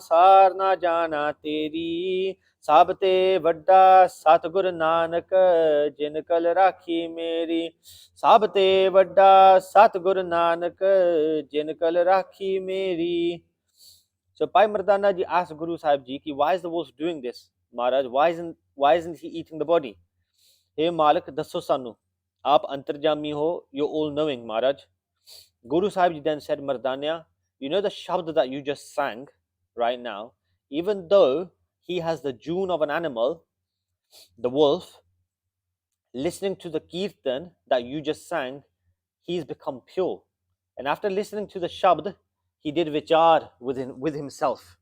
ਸਾਰ ਨਾ ਜਾਣਾ ਤੇਰੀ, ਸਭ ਤੇ ਵੱਡਾ ਸਤਿਗੁਰ ਨਾਨਕ ਜਿਨ ਕਲ ਰਾਖੀ ਮੇਰੀ, ਸਭ ਤੇ ਵੱਡਾ ਸਤਿਗੁਰ ਨਾਨਕ ਜਿਨ ਕਲ ਰਾਖੀ ਮੇਰੀ. So Bhai Mardana ji asked Guru Sahib ji, why is the wolf doing this? Maharaj, why isn't he eating the body? Hey Malik, dasso sanu. Aap antarjami ho, you're all knowing, Maharaj. Guru Sahib ji then said, Mardana, you know the shabd that you just sang right now, even though he has the june of an animal, the wolf, listening to the kirtan that you just sang, he's become pure. And after listening to the shabd, he did vichar with himself.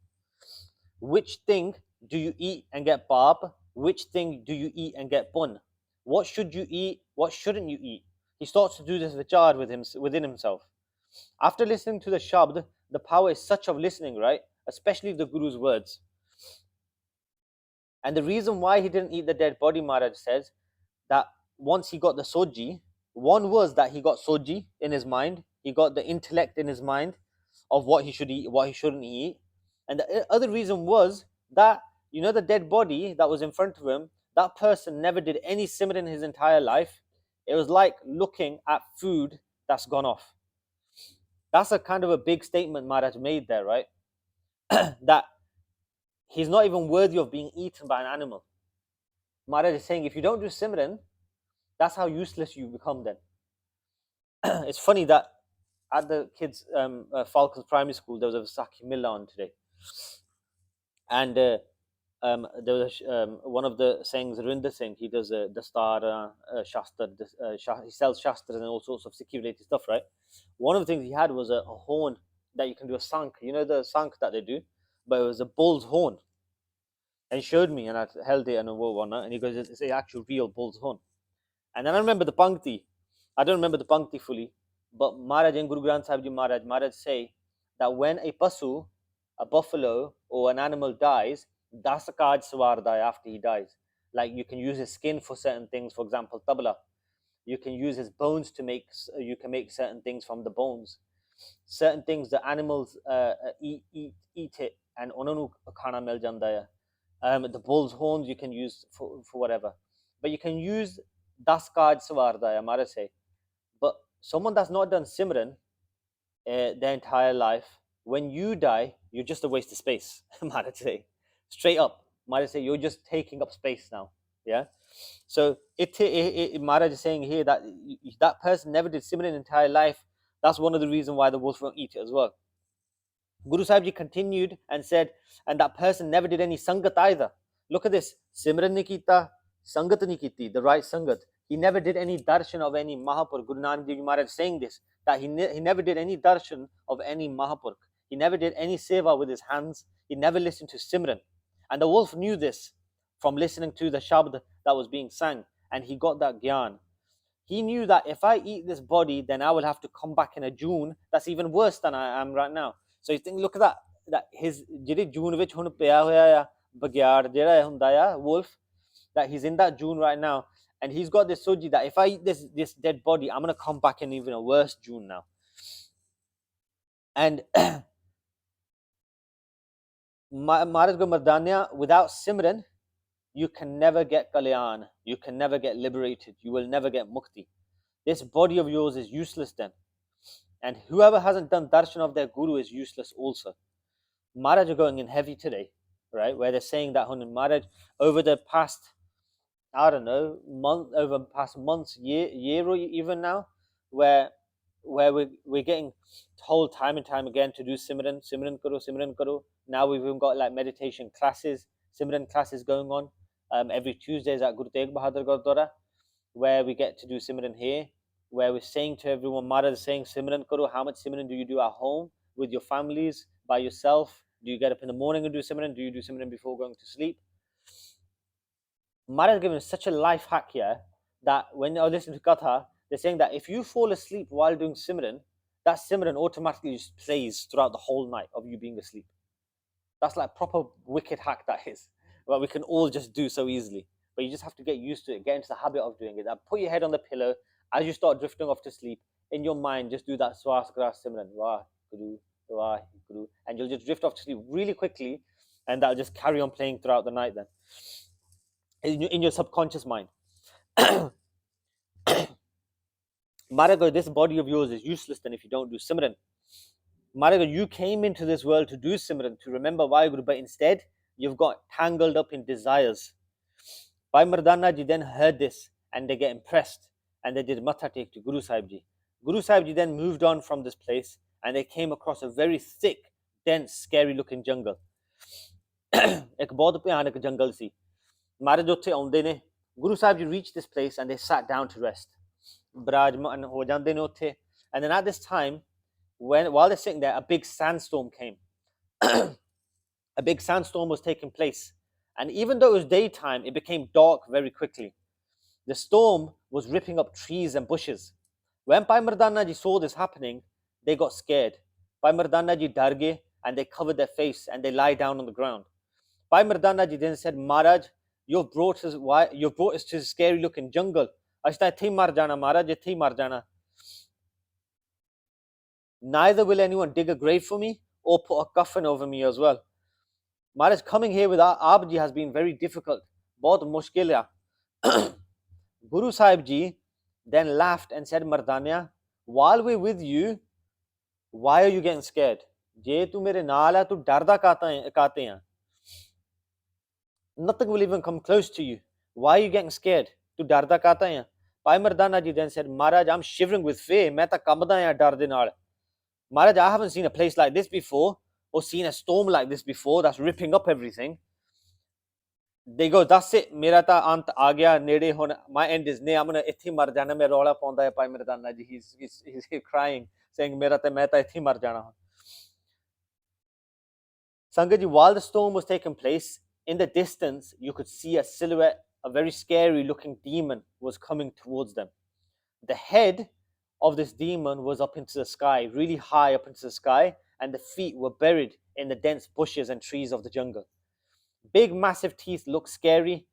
Which thing do you eat and get pap? Which thing do you eat and get pun? What should you eat? What shouldn't you eat? He starts to do this vichar within himself. After listening to the shabd, the power is such of listening, right? Especially the Guru's words. And the reason why he didn't eat the dead body, Maharaj says, that once he got the soji, one was that he got soji in his mind, he got the intellect in his mind of what he should eat, what he shouldn't eat. And the other reason was that, you know, the dead body that was in front of him, that person never did any simran in his entire life. It was like looking at food that's gone off. That's a kind of a big statement Maharaj made there, right? That he's not even worthy of being eaten by an animal. Maharaj is saying, if you don't do simran, that's how useless you become then. It's funny that at the kids' Falcons Primary School, there was a Saki Milla on today. And there was one of the sayings, Rinder Singh, he does Dastar, Shastra, he sells Shastras and all sorts of Sikhi related stuff, right? One of the things he had was a horn that you can do a sank. You know the sank that they do? But it was a bull's horn. And he showed me, and I held it and I wore one, and he goes, it's an actual real bull's horn. And then I remember the Pankti. I don't remember the Pankti fully, but Maharaj and Guru Granth Sahib Ji Maharaj say that when a pasu, a buffalo, or an animal dies, das kaj swardai after he dies. Like you can use his skin for certain things, for example, tabla. You can use his bones to make, you can make certain things from the bones. Certain things the animals eat it, and onanu khana mil janda hai. The bull's horns you can use for whatever. But you can use das kaj swardai, Maharaj say. But someone that's not done Simran their entire life, when you die, you're just a waste of space. Maharaj say, straight up. Maharaj say, you're just taking up space now. Yeah. So Maharaj is saying here that that person never did Simran in entire life. That's one of the reasons why the wolf won't eat it as well. Guru Sahib Ji continued and said, and that person never did any sangat either. Look at this. Simran ni kita, sangat ni kiti, the right sangat. He never did any darshan of any Mahapurukh. Guru Nanak Dev Ji Maharaj saying this, that he never did any darshan of any Mahapurukh. He never did any seva with his hands. He never listened to Simran. And the wolf knew this from listening to the shabd that was being sang. And he got that gyan. He knew that if I eat this body, then I will have to come back in a June that's even worse than I am right now. So you think, look at that his June which hun piya hoya bagyar jehda hunda wolf, that he's in that June right now, and he's got this soji that if I eat this dead body, I'm gonna come back in even a worse June now. And Maharaj Mardanya, without Simran, you can never get kalyan, you can never get liberated, you will never get mukti. This body of yours is useless then. And whoever hasn't done darshan of their guru is useless also. Maharaj are going in heavy today, right? Where they're saying that Maharaj, over the past, I don't know, over past months, year or even now, where we're getting told time and time again to do Simran karo. Now we've even got like meditation classes, Simran classes going on every Tuesdays at Guru Tegh Bahadur Gurdwara, where we get to do Simran here, where we're saying to everyone, Maharaj is saying Simran karo. How much Simran do you do at home with your families, by yourself? Do you get up in the morning and do Simran? Do you do Simran before going to sleep? Maharaj has given such a life hack here that when I listen to Katha, they're saying that if you fall asleep while doing Simran, that Simran automatically just plays throughout the whole night of you being asleep. That's like proper wicked hack that is. Well, we can all just do so easily. But you just have to get used to it, get into the habit of doing it. Put your head on the pillow. As you start drifting off to sleep, in your mind, just do that Swas Gras Simran. Wah, Guru, Waheguru, and you'll just drift off to sleep really quickly, and that'll just carry on playing throughout the night then, in your subconscious mind. Maraga, this body of yours is useless then if you don't do Simran. Maraga, you came into this world to do Simran, to remember Waheguru, but instead you've got tangled up in desires. Bhai Mardana ji then heard this and they get impressed and they did matha take to Guru Sahib ji. Guru Sahib ji then moved on from this place and they came across a very thick, dense, scary looking jungle. एक बहुत भयानक जंगल सी. महाराज उत्थे आउंदे ने. Guru Sahib ji reached this place and they sat down to rest. Brajman ho jande ne उत्थे. And then at this time, while they're sitting there, a big sandstorm came. A big sandstorm was taking place. And even though it was daytime, it became dark very quickly. The storm was ripping up trees and bushes. When Bhai Mardana ji saw this happening, they got scared. Bhai Mardana ji dar gaye and they covered their face and they lie down on the ground. Bhai Mardana ji then said, Maharaj, you've brought us to this scary looking jungle. Ashta ithi mar jana, Maharaj, ithi mar jana. Neither will anyone dig a grave for me or put a coffin over me as well. Maharaj, coming here with Aap ji has been very difficult. Bahut mushkil hai. Guru Sahib ji then laughed and said, Mardania, while we're with you, why are you getting scared? Je tu mere naal hai, tu darda kaate hain. Nothing will even come close to you. Why are you getting scared? Tu darda kaate hain. Bhai Mardana ji then said, Maharaj, I'm shivering with fear. Main ta kambda hain dar de naal. Maharaj, I haven't seen a place like this before or seen a storm like this before that's ripping up everything. They go, that's it. Mera ta ant aa gaya, nede hona. My end is near. I'm gonna ithi mar jana. Main rola paunda hai Bhai Mardana ji. He's crying, saying, Mera ta main ta ithi mar jana. Sangat ji, while the storm was taking place, in the distance you could see a silhouette, a very scary looking demon was coming towards them. The head of this demon was up into the sky, really high up into the sky, and the feet were buried in the dense bushes and trees of the jungle. Big, massive teeth look scary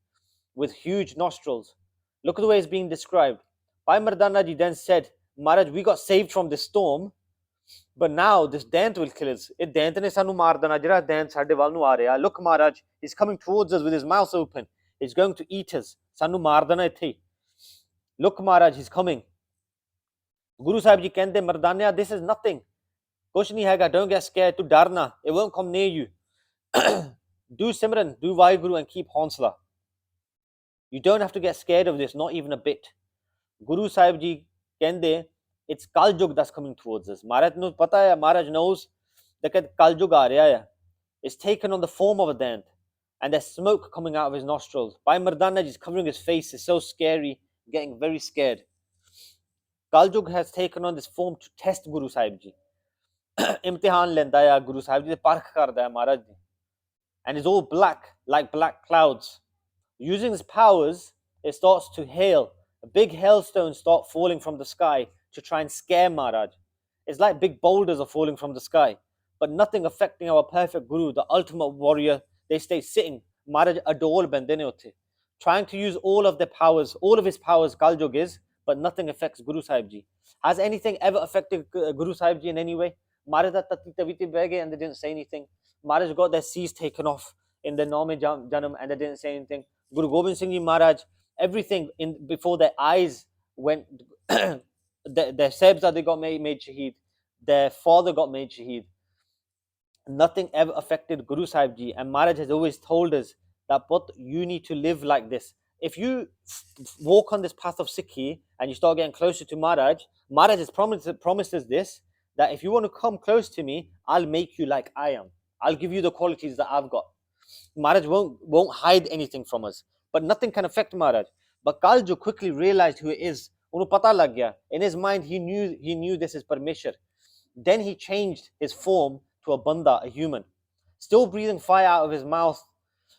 with huge nostrils. Look at the way it's being described. Bhai Mardana ji then said, Maharaj, we got saved from this storm, but now this Dant will kill us. It Dant ne sanu maar dana, jira Dant sade wal nu aa reha. Look, Maharaj, he's coming towards us with his mouth open. He's going to eat us. Sanu maar dana ithi. Look, Maharaj, he's coming. Guru Sahib ji kende, Mardania, this is nothing. Kuch nahi hega, don't get scared, tu darna. It won't come near you. Do Simran, do Waheguru and keep Honsla. You don't have to get scared of this, not even a bit. Guru Sahib ji kende, it's Kaljug that's coming towards us. Maharaj knows, pata hai, Maharaj knows that Kaljug aa reha hai. It's taken on the form of a Dant, and there's smoke coming out of his nostrils. Bhai Mardana ji is covering his face. It's so scary, getting very scared. Kaljug has taken on this form to test Guru Sahib ji. Imtihan lenda hai Guru Sahib ji, parkh karda hai Maharaj ji. And it's all black, like black clouds. Using his powers, it starts to hail. Big hailstones start falling from the sky to try and scare Maharaj. It's like big boulders are falling from the sky, but nothing affecting our perfect Guru, the ultimate warrior. They stay sitting. Maharaj adol bende ne utte, trying to use all of their powers, all of his powers, Kaljug is, but nothing affects Guru Sahib ji. Has anything ever affected Guru Sahib ji in any way? Maharaj tati taviti bege and they didn't say anything. Maharaj got their seas taken off in the Nome Janam and they didn't say anything. Guru Gobind Singh Ji Maharaj, everything before their eyes went, their Sahibzade they got made Shaheed, their father got made Shaheed. Nothing ever affected Guru Sahib Ji, and Maharaj has always told us that but you need to live like this. If you walk on this path of Sikhi and you start getting closer to Maharaj, Maharaj has promised us this, that if you want to come close to me, I'll make you like I am. I'll give you the qualities that I've got. Maharaj won't hide anything from us, but nothing can affect Maharaj. But Kalju quickly realized who it is. Unhu pata lag gaya. In his mind, he knew this is Parmeshwar. Then he changed his form to a banda, a human, still breathing fire out of his mouth,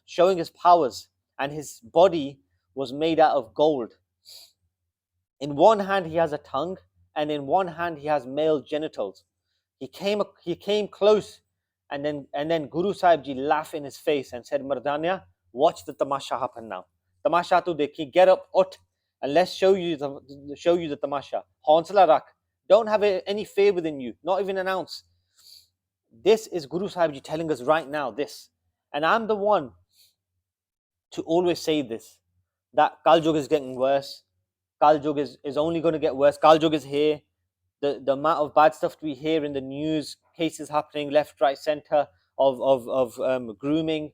showing his powers, and his body was made out of gold. In one hand he has a tongue, and in one hand he has male genitals. He came close, and then Guru Sahib Ji laughed in his face and said, Mardania, watch the tamasha happen now. Tamasha tu dekhi, get up, ut, and let's show you the tamasha. Honsla rak. Don't have any fear within you, not even an ounce. This is Guru Sahib Ji telling us right now this. And I'm the one to always say this, that Kal Yuga is getting worse. Kal Yuga is only going to get worse. Kal Yuga is here. The amount of bad stuff we hear in the news, cases happening left, right, center of grooming.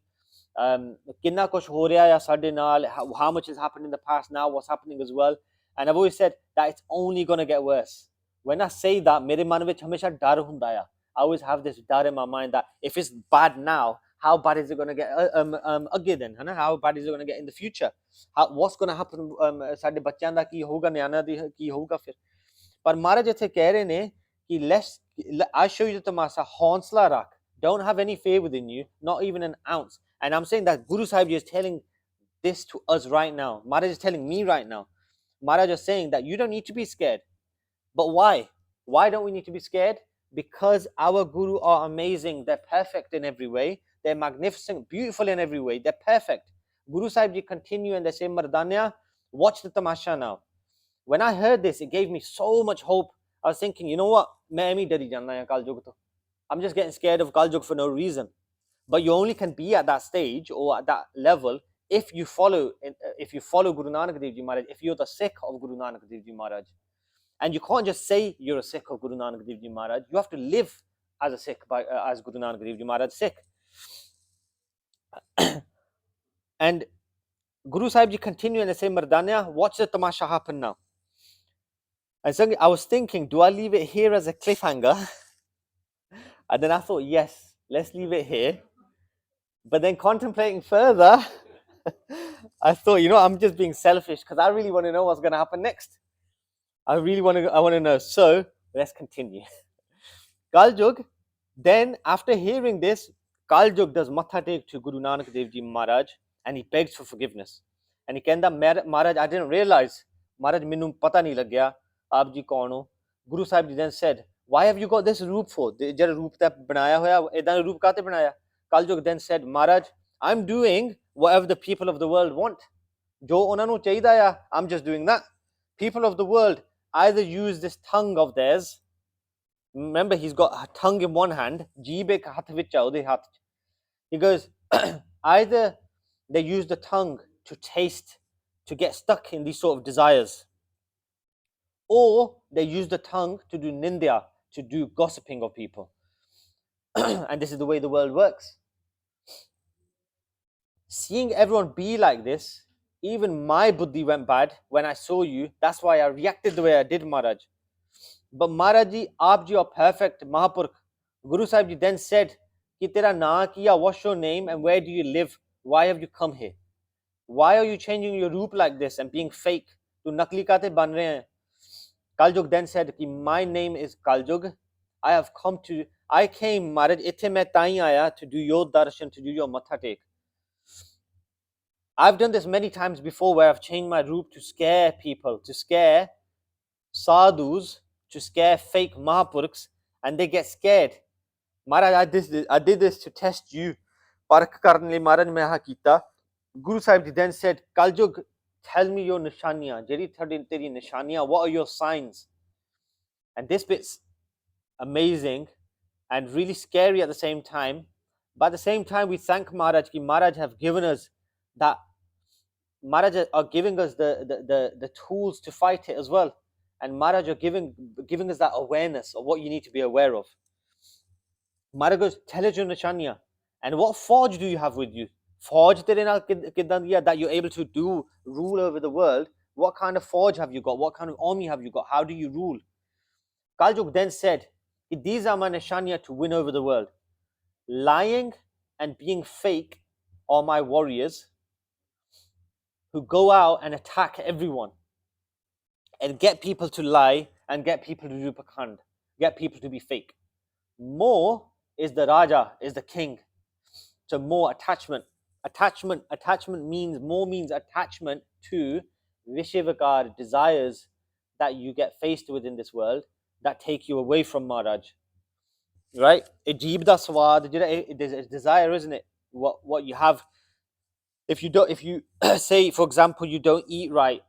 Kinna kuch ho raha hai sade naal, how much has happened in the past, now what's happening as well. And I've always said that it's only going to get worse. When I say that, mere man vich hamesha dar hunda hai. I always have this dar in my mind that if it's bad now, how bad is it going to get again then? How bad is it going to get in the future? What's going to happen? Sade bachyan da ki hoga, nyana di ki hoga fir. पर महाराज इत्थे कह रहे ने कि let's I show you the tamasa, haunsla rakh, don't have any fear within you, not even an ounce. And I'm saying that Guru Sahib Ji is telling this to us right now. Maharaj is telling me right now. Maharaj is saying that you don't need to be scared. But why? Why don't we need to be scared? Because our Guru are amazing. They're perfect in every way. They're magnificent, beautiful in every way. They're perfect. Guru Sahib Ji continue and they say, Mardanya, watch the tamasha now. When I heard this, it gave me so much hope. I was thinking, you know what? I'm just getting scared of Kal Yuga for no reason. But you only can be at that stage or at that level if you follow Guru Nanak Dev Ji Maharaj, if you're the Sikh of Guru Nanak Dev Ji Maharaj. And you can't just say you're a Sikh of Guru Nanak Dev Ji Maharaj. You have to live as a Sikh, as Guru Nanak Dev Ji Maharaj Sikh. And Guru Sahib Ji continue and they say, Mardanya, watch the tamasha happen now. I was thinking, do I leave it here as a cliffhanger? And then I thought, yes, let's leave it here. But then contemplating further, I thought, I'm just being selfish because I really want to know what's going to happen next. I want to know. So let's continue. Kal Yuga, then after hearing this, Kal Yuga does matha take to Guru Nanak Dev Ji Maharaj and he begs for forgiveness. And he kenda, Maharaj, I didn't realize. Maharaj, minnu pata nahi lagya. Aap ji kaun ho? Guru Sahib Ji then said, why have you got this roop for? Jehda roop ta banaya hoya, edan roop kaate banaya? Kal Yuga then said, Maharaj, I'm doing whatever the people of the world want. Jo ਉਹਨਾਂ ਨੂੰ ਚਾਹੀਦਾ ਆ, I'm just doing that. People of the world either use this tongue of theirs. Remember, he's got a tongue in one hand. Jeeb ek hath vich hai ਉਹਦੇ ਹੱਥ 'ਚ. He goes, either they use the tongue to taste, to get stuck in these sort of desires, or they use the tongue to do nindya, to do gossiping of people. And this is the way the world works. Seeing everyone be like this, even my buddhi went bad when I saw you. That's why I reacted the way I did, Maharaj. But Maharaj Ji, Aap Ji are perfect, Mahapurkh. Guru Sahib Ji then said, Ki tera naa kiya, what's your name and where do you live? Why have you come here? Why are you changing your roop like this and being fake? Tu nakli kaate ban rahe hain? Kal Yuga then said, Ki my name is Kal Yuga. I came, Maharaj, ithe main tahi aaya to do your darshan, to do your matha take. I've done this many times before where I've changed my roop to scare people, to scare sadhus, to scare fake Mahapurkhs, and they get scared. Maharaj, I did this to test you. Parak karne liye Maharaj main ha kita. Guru Sahib Ji then said, Kal Yuga, tell me your nishaniyan. Jehdi teri nishaniyan, what are your signs? And this bit's amazing and really scary at the same time. But at the same time, we thank Maharaj ki Maharaj have given us that. Maharaj are giving us the tools to fight it as well. And Maharaj are giving us that awareness of what you need to be aware of. Maharaj goes, tell us your nishaniya. And what forge do you have with you? Forge that you're able to rule over the world. What kind of forge have you got? What kind of army have you got? How do you rule? Kal Yuga then said, these are my nishaniya to win over the world. Lying and being fake are my warriors who go out and attack everyone and get people to lie and get people to do pakhand, get people to be fake. More is the Raja, is the king. So more attachment. Attachment means attachment to Vishivakar, desires that you get faced with in this world that take you away from Maharaj. Right? Ajib da swad, there's a desire, isn't it? What you have. If you say, for example, you don't eat right,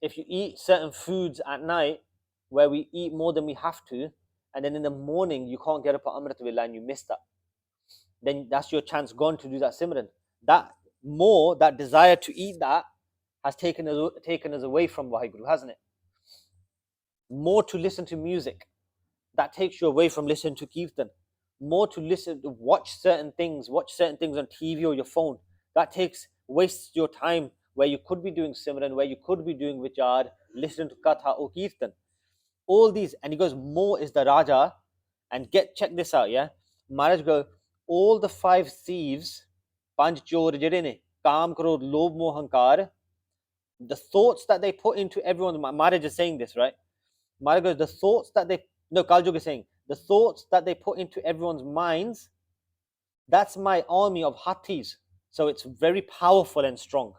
if you eat certain foods at night where we eat more than we have to, and then in the morning you can't get up at Amrit Villa and you miss that, then that's your chance gone to do that Simran. That desire to eat that has taken us away from Vaheguru, hasn't it? More to listen to music, that takes you away from listening to Kirtan. More to watch certain things on TV or your phone, that wastes your time where you could be doing Simran, where you could be doing Vichar, listening to Katha or Kirtan. All these, and he goes, more is the Raja. And check this out, yeah. Maharaj go, all the 5 thieves, Panch Chor jede ne, Kaam, Krodh, Lobh, Moh, Hankar, the thoughts that they put into everyone's mind. Maharaj is saying this, right? Maharaj goes, the thoughts that they, no, Kaljog is saying, the thoughts that they put into everyone's minds, that's my army of Hathis. So it's very powerful and strong.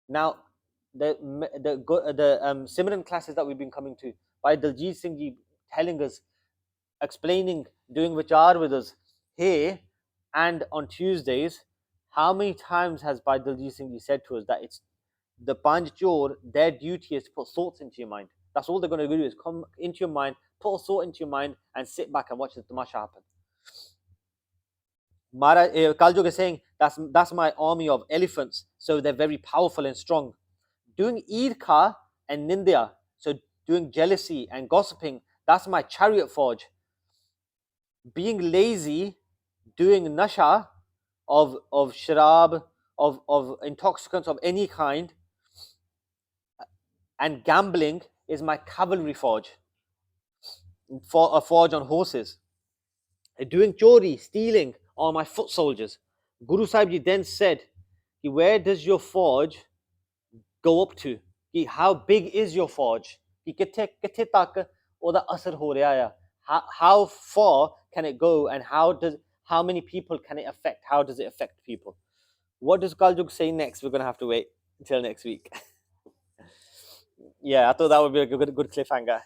Now, the Simran classes that we've been coming to, by Daljit Singh ji telling us, explaining, doing Vichar with us here and on Tuesdays, how many times has Bhai Daljit Singh ji said to us that it's the Panch Chor, their duty is to put thoughts into your mind. That's all they're going to do, is come into your mind, put a thought into your mind, and sit back and watch the tamasha happen. Kaljog is saying that's my army of elephants, so they're very powerful and strong. Doing Irkha and Nindya, so doing jealousy and gossiping, that's my chariot forge. Being lazy, doing nasha of sharab, of intoxicants of any kind, and gambling is my cavalry forge, for a forge on horses. Doing chori, stealing, are my foot soldiers. Guru Sahib Ji then said, where does your forge go up to? How big is your forge? How far can it go, and how many people can it affect? How does it affect people? What does Kaljug say next? We're going to have to wait until next week. Yeah, I thought that would be a good cliffhanger.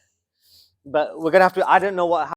But we're going to have to, I don't know what